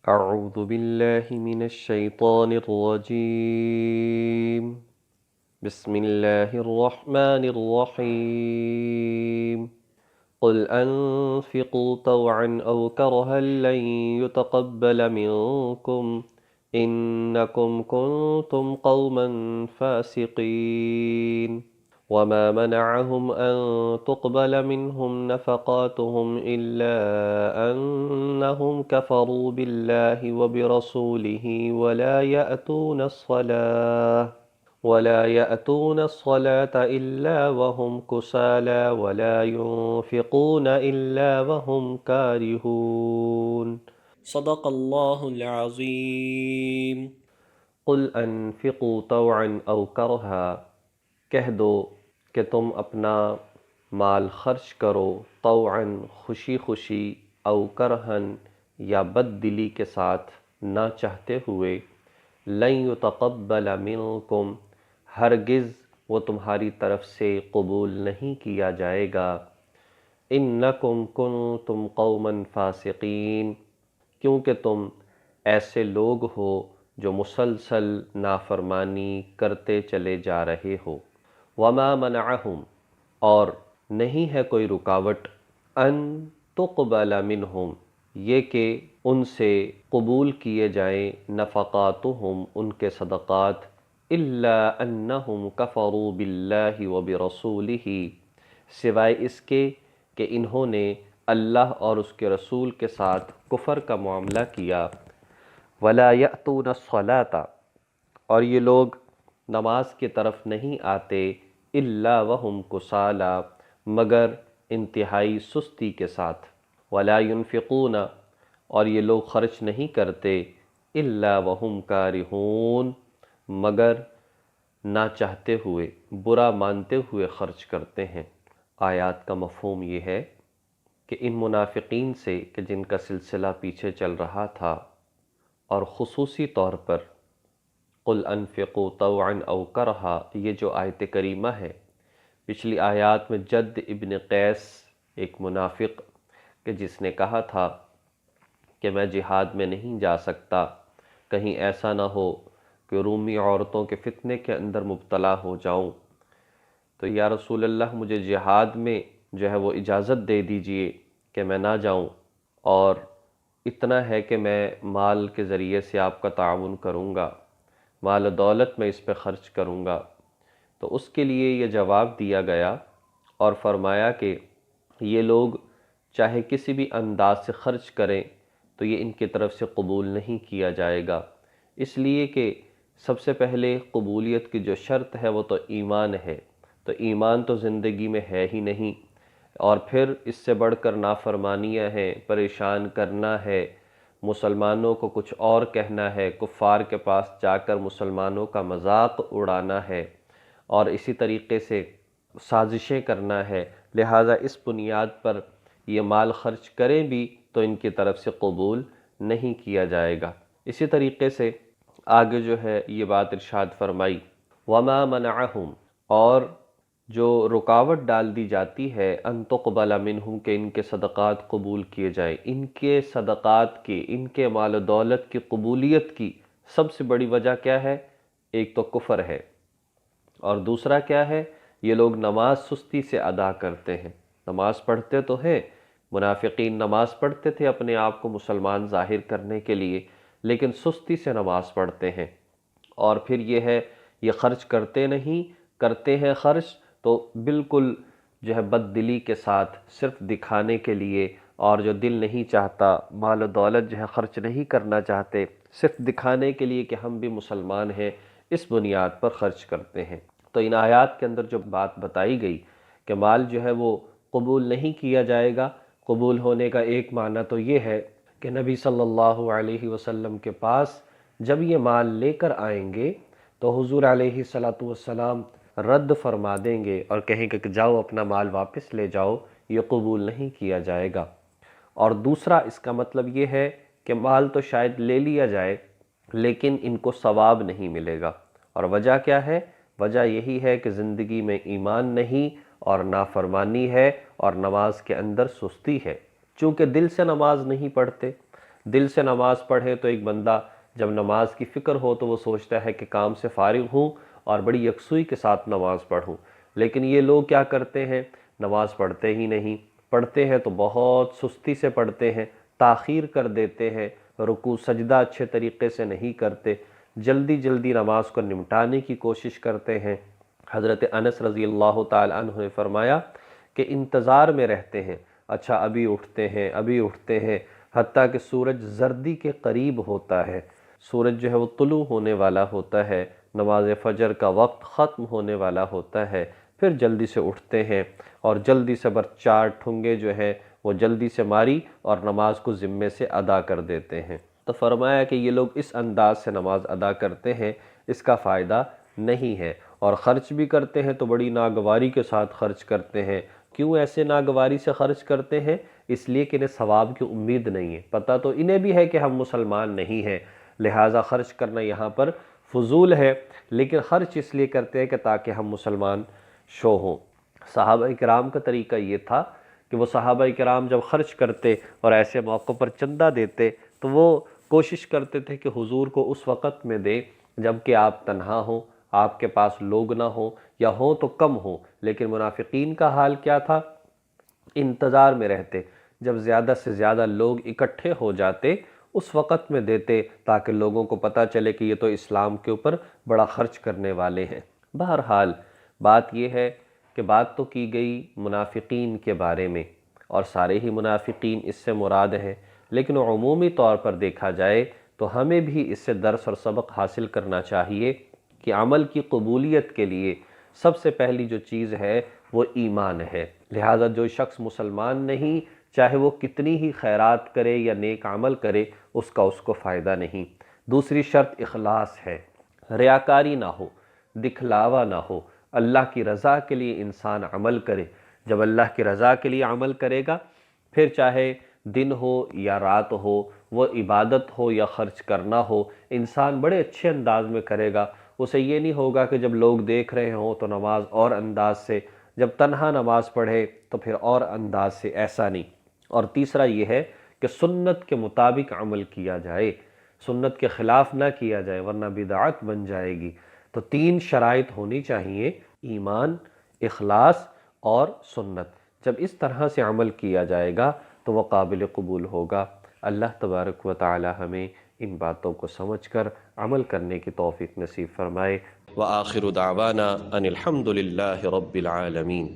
أعوذ بالله من الشيطان الرجيم. بسم الله الرحمن الرحيم. قل أنفقوا طوعا أو كرها لن يتقبل منكم إنكم كنتم قوما فاسقين. وما منعهم أن تقبل منهم نفقاتهم إلا أنهم كفروا بالله وبرسوله ولا يأتون الصلاة إلا وهم كسالى ولا ينفقون إلا وهم كارهون. صدق الله العظيم. قل انفقوا طوعا او کرہا، کہہ دو کہ تم اپنا مال خرچ کرو، طوعا خوشی خوشی، او کرہن یا بد دلی کے ساتھ، نہ چاہتے ہوئے، لن یتقبل منکم ہرگز وہ تمہاری طرف سے قبول نہیں کیا جائے گا، انکم کنتم قوما فاسقین کیونکہ تم ایسے لوگ ہو جو مسلسل نافرمانی کرتے چلے جا رہے ہو۔ وما منعہم اور نہیں ہے کوئی رکاوٹ، ان تقبل منہم یہ کہ ان سے قبول کیے جائیں، نفقاتہم ان کے صدقات، الا انہم کفروا باللہ وبرسولہ سوائے اس کے کہ انہوں نے اللہ اور اس کے رسول کے ساتھ کفر کا معاملہ کیا۔ ولا یأتون الصلاۃ اور یہ لوگ نماز کی طرف نہیں آتے، الا وہم کسالی مگر انتہائی سستی کے ساتھ، ولا ينفقون اور یہ لوگ خرچ نہیں کرتے، الا وہم کارہون مگر نہ چاہتے ہوئے، برا مانتے ہوئے خرچ کرتے ہیں۔ آیات کا مفہوم یہ ہے کہ ان منافقین سے کہ جن کا سلسلہ پیچھے چل رہا تھا، اور خصوصی طور پر قل انفقوا طوعا او کرہا، یہ جو آیت کریمہ ہے، پچھلی آیات میں جد ابن قیس ایک منافق کہ جس نے کہا تھا کہ میں جہاد میں نہیں جا سکتا، کہیں ایسا نہ ہو کہ رومی عورتوں کے فتنے کے اندر مبتلا ہو جاؤں، تو یا رسول اللہ مجھے جہاد میں جو ہے وہ اجازت دے دیجئے کہ میں نہ جاؤں، اور اتنا ہے کہ میں مال کے ذریعے سے آپ کا تعاون کروں گا، مال و دولت میں اس پہ خرچ کروں گا۔ تو اس کے لیے یہ جواب دیا گیا اور فرمایا کہ یہ لوگ چاہے کسی بھی انداز سے خرچ کریں تو یہ ان کی طرف سے قبول نہیں کیا جائے گا، اس لیے کہ سب سے پہلے قبولیت کی جو شرط ہے وہ تو ایمان ہے، تو ایمان تو زندگی میں ہے ہی نہیں، اور پھر اس سے بڑھ کر نافرمانیاں ہیں، پریشان کرنا ہے، مسلمانوں کو کچھ اور کہنا ہے، کفار کے پاس جا کر مسلمانوں کا مذاق اڑانا ہے، اور اسی طریقے سے سازشیں کرنا ہے، لہٰذا اس بنیاد پر یہ مال خرچ کریں بھی تو ان کی طرف سے قبول نہیں کیا جائے گا۔ اسی طریقے سے آگے جو ہے یہ بات ارشاد فرمائی، وما منعہم اور جو رکاوٹ ڈال دی جاتی ہے، ان تقبل منہم کہ ان کے صدقات قبول کیے جائیں، ان کے صدقات کی، ان کے مال و دولت کی قبولیت کی سب سے بڑی وجہ کیا ہے؟ ایک تو کفر ہے، اور دوسرا کیا ہے؟ یہ لوگ نماز سستی سے ادا کرتے ہیں۔ نماز پڑھتے تو ہیں، منافقین نماز پڑھتے تھے اپنے آپ کو مسلمان ظاہر کرنے کے لیے، لیکن سستی سے نماز پڑھتے ہیں، اور پھر یہ ہے یہ خرچ کرتے نہیں، کرتے ہیں خرچ تو بالکل جو ہے بد دلی کے ساتھ، صرف دکھانے کے لیے، اور جو دل نہیں چاہتا، مال و دولت جو ہے خرچ نہیں کرنا چاہتے، صرف دکھانے کے لیے کہ ہم بھی مسلمان ہیں، اس بنیاد پر خرچ کرتے ہیں۔ تو ان آیات کے اندر جو بات بتائی گئی کہ مال جو ہے وہ قبول نہیں کیا جائے گا، قبول ہونے کا ایک معنی تو یہ ہے کہ نبی صلی اللہ علیہ وسلم کے پاس جب یہ مال لے کر آئیں گے تو حضور علیہ السلام رد فرما دیں گے اور کہیں گے کہ جاؤ اپنا مال واپس لے جاؤ، یہ قبول نہیں کیا جائے گا۔ اور دوسرا اس کا مطلب یہ ہے کہ مال تو شاید لے لیا جائے لیکن ان کو ثواب نہیں ملے گا، اور وجہ کیا ہے؟ وجہ یہی ہے کہ زندگی میں ایمان نہیں، اور نافرمانی ہے، اور نماز کے اندر سستی ہے، چونکہ دل سے نماز نہیں پڑھتے، دل سے نماز پڑھیں تو ایک بندہ جب نماز کی فکر ہو تو وہ سوچتا ہے کہ کام سے فارغ ہوں اور بڑی یکسوئی کے ساتھ نماز پڑھوں، لیکن یہ لوگ کیا کرتے ہیں، نماز پڑھتے ہی نہیں، پڑھتے ہیں تو بہت سستی سے پڑھتے ہیں، تاخیر کر دیتے ہیں، رکوع سجدہ اچھے طریقے سے نہیں کرتے، جلدی جلدی نماز کو نمٹانے کی کوشش کرتے ہیں۔ حضرت انس رضی اللہ تعالی عنہ نے فرمایا کہ انتظار میں رہتے ہیں، اچھا ابھی اٹھتے ہیں ابھی اٹھتے ہیں، حتیٰ کہ سورج زردی کے قریب ہوتا ہے، سورج جو ہے وہ طلوع ہونے والا ہوتا ہے، نماز فجر کا وقت ختم ہونے والا ہوتا ہے، پھر جلدی سے اٹھتے ہیں اور جلدی سے چار ٹھنگے جو ہیں وہ جلدی سے ماری اور نماز کو ذمے سے ادا کر دیتے ہیں۔ تو فرمایا کہ یہ لوگ اس انداز سے نماز ادا کرتے ہیں، اس کا فائدہ نہیں ہے، اور خرچ بھی کرتے ہیں تو بڑی ناگواری کے ساتھ خرچ کرتے ہیں۔ کیوں ایسے ناگواری سے خرچ کرتے ہیں؟ اس لیے کہ انہیں ثواب کی امید نہیں ہے، پتہ تو انہیں بھی ہے کہ ہم مسلمان نہیں ہیں، لہٰذا خرچ کرنا یہاں پر فضول ہے، لیکن خرچ اس لیے کرتے ہیں کہ تاکہ ہم مسلمان شو ہوں۔ صحابہ کرام کا طریقہ یہ تھا کہ وہ صحابہ کرام جب خرچ کرتے اور ایسے موقع پر چندہ دیتے تو وہ کوشش کرتے تھے کہ حضور کو اس وقت میں دیں جب کہ آپ تنہا ہوں، آپ کے پاس لوگ نہ ہوں، یا ہوں تو کم ہوں۔ لیکن منافقین کا حال کیا تھا؟ انتظار میں رہتے، جب زیادہ سے زیادہ لوگ اکٹھے ہو جاتے اس وقت میں دیتے تاکہ لوگوں کو پتہ چلے کہ یہ تو اسلام کے اوپر بڑا خرچ کرنے والے ہیں۔ بہرحال بات یہ ہے کہ بات تو کی گئی منافقین کے بارے میں، اور سارے ہی منافقین اس سے مراد ہیں، لیکن عمومی طور پر دیکھا جائے تو ہمیں بھی اس سے درس اور سبق حاصل کرنا چاہیے کہ عمل کی قبولیت کے لیے سب سے پہلی جو چیز ہے وہ ایمان ہے۔ لہٰذا جو شخص مسلمان نہیں، چاہے وہ کتنی ہی خیرات کرے یا نیک عمل کرے، اس کو فائدہ نہیں۔ دوسری شرط اخلاص ہے، ریاکاری نہ ہو، دکھلاوا نہ ہو، اللہ کی رضا کے لیے انسان عمل کرے۔ جب اللہ کی رضا کے لیے عمل کرے گا، پھر چاہے دن ہو یا رات ہو، وہ عبادت ہو یا خرچ کرنا ہو، انسان بڑے اچھے انداز میں کرے گا۔ اسے یہ نہیں ہوگا کہ جب لوگ دیکھ رہے ہوں تو نماز اور انداز سے، جب تنہا نماز پڑھے تو پھر اور انداز سے، ایسا نہیں۔ اور تیسرا یہ ہے کہ سنت کے مطابق عمل کیا جائے، سنت کے خلاف نہ کیا جائے ورنہ بدعت بن جائے گی۔ تو تین شرائط ہونی چاہیے، ایمان، اخلاص اور سنت۔ جب اس طرح سے عمل کیا جائے گا تو وہ قابل قبول ہوگا۔ اللہ تبارک و تعالی ہمیں ان باتوں کو سمجھ کر عمل کرنے کی توفیق نصیب فرمائے۔ وآخر دعوانا ان الحمد للہ رب العالمین۔